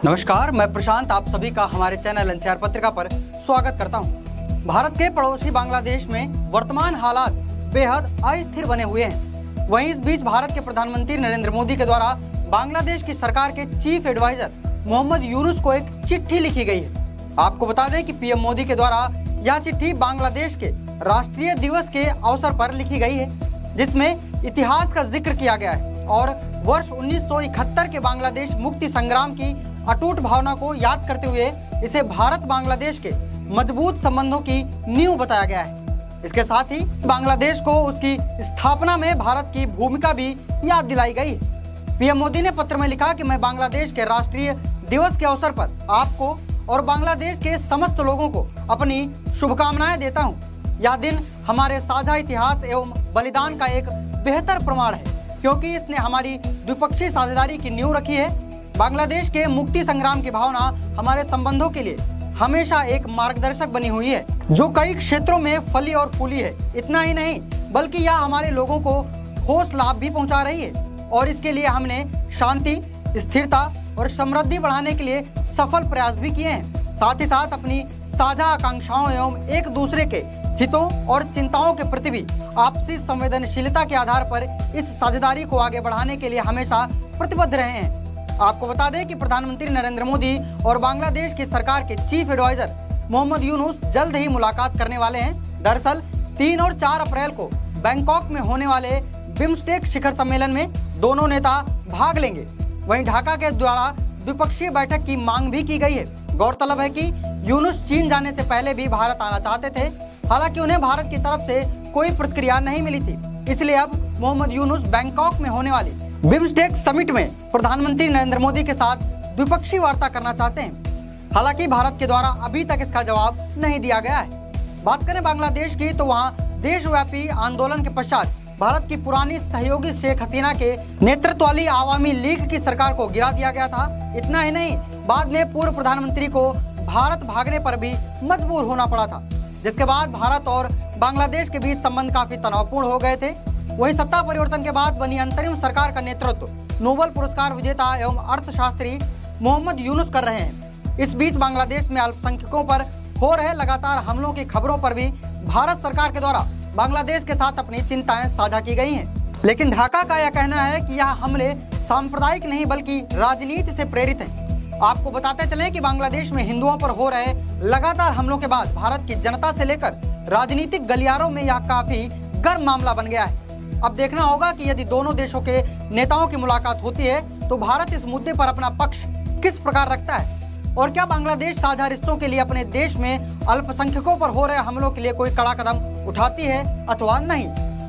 नमस्कार, मैं प्रशांत आप सभी का हमारे चैनल एनसीआर पत्रिका पर स्वागत करता हूं। भारत के पड़ोसी बांग्लादेश में वर्तमान हालात बेहद अस्थिर बने हुए हैं। वहीं इस बीच भारत के प्रधानमंत्री नरेंद्र मोदी के द्वारा बांग्लादेश की सरकार के चीफ एडवाइजर मोहम्मद यूनुस को एक चिट्ठी लिखी गई है। आपको बता दें कि पीएम मोदी के द्वारा यह चिट्ठी बांग्लादेश के राष्ट्रीय दिवस के अवसर पर लिखी गई है, जिसमें इतिहास का जिक्र किया गया है और वर्ष 1971 के बांग्लादेश मुक्ति संग्राम की अटूट भावना को याद करते हुए इसे भारत बांग्लादेश के मजबूत संबंधों की नींव बताया गया है। इसके साथ ही बांग्लादेश को उसकी स्थापना में भारत की भूमिका भी याद दिलाई गई है। पीएम मोदी ने पत्र में लिखा कि मैं बांग्लादेश के राष्ट्रीय दिवस के अवसर पर आपको और बांग्लादेश के समस्त लोगों को अपनी शुभकामनाएं देता हूं। यह दिन हमारे साझा इतिहास एवं बलिदान का एक बेहतर प्रमाण है, क्योंकि इसने हमारी द्विपक्षीय साझेदारी की नींव रखी है। बांग्लादेश के मुक्ति संग्राम की भावना हमारे संबंधों के लिए हमेशा एक मार्गदर्शक बनी हुई है, जो कई क्षेत्रों में फली और फूली है। इतना ही नहीं, बल्कि यह हमारे लोगों को ठोस लाभ भी पहुंचा रही है और इसके लिए हमने शांति, स्थिरता और समृद्धि बढ़ाने के लिए सफल प्रयास भी किए हैं। साथ ही साथ अपनी साझा आकांक्षाओं एवं एक दूसरे के हितों और चिंताओं के प्रति भी आपसी संवेदनशीलता के आधार पर इस साझेदारी को आगे बढ़ाने के लिए हमेशा प्रतिबद्ध रहे हैं। आपको बता दें कि प्रधानमंत्री नरेंद्र मोदी और बांग्लादेश की सरकार के चीफ एडवाइजर मोहम्मद यूनुस जल्द ही मुलाकात करने वाले हैं। दरअसल 3 और 4 अप्रैल को बैंकॉक में होने वाले बिम्स्टेक शिखर सम्मेलन में दोनों नेता भाग लेंगे। वहीं ढाका के द्वारा द्विपक्षीय बैठक की मांग भी की गई है। गौरतलब है कि यूनुस चीन जाने से पहले भी भारत आना चाहते थे, हालांकि उन्हें भारत की तरफ से कोई प्रतिक्रिया नहीं मिली थी। इसलिए अब मोहम्मद यूनुस बैंकॉक में होने वाली बिम्स्टेक समिट में प्रधानमंत्री नरेंद्र मोदी के साथ द्विपक्षीय वार्ता करना चाहते हैं। हालांकि भारत के द्वारा अभी तक इसका जवाब नहीं दिया गया है। बात करें बांग्लादेश की, तो वहां देशव्यापी आंदोलन के पश्चात भारत की पुरानी सहयोगी शेख हसीना के नेतृत्व वाली आवामी लीग की सरकार को गिरा दिया गया था। इतना ही नहीं, बाद में पूर्व प्रधानमंत्री को भारत भागने पर भी मजबूर होना पड़ा था, जिसके बाद भारत और बांग्लादेश के बीच संबंध काफी तनावपूर्ण हो गए थे। वहीं सत्ता परिवर्तन के बाद बनी अंतरिम सरकार का नेतृत्व नोबेल पुरस्कार विजेता एवं अर्थशास्त्री मोहम्मद यूनुस कर रहे हैं। इस बीच बांग्लादेश में अल्पसंख्यकों पर हो रहे लगातार हमलों की खबरों पर भी भारत सरकार के द्वारा बांग्लादेश के साथ अपनी चिंताएं साझा की गई हैं। लेकिन ढाका का यह कहना है कि यह हमले सांप्रदायिक नहीं बल्कि राजनीति से प्रेरित हैं। आपको बताते चलें कि बांग्लादेश में हिंदुओं पर हो रहे लगातार हमलों के बाद भारत की जनता से लेकर राजनीतिक गलियारों में यह काफी गर्म मामला बन गया है। अब देखना होगा कि यदि दोनों देशों के नेताओं की मुलाकात होती है तो भारत इस मुद्दे पर अपना पक्ष किस प्रकार रखता है और क्या बांग्लादेश साझा रिश्तों के लिए अपने देश में अल्पसंख्यकों पर हो रहे हमलों के लिए कोई कड़ा कदम उठाती है अथवा नहीं।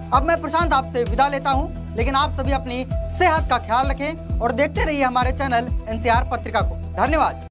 अब मैं प्रशांत आपसे विदा लेता हूं, लेकिन आप सभी अपनी सेहत का ख्याल रखें और देखते रहिए हमारे चैनल एनसीआर पत्रिका को। धन्यवाद।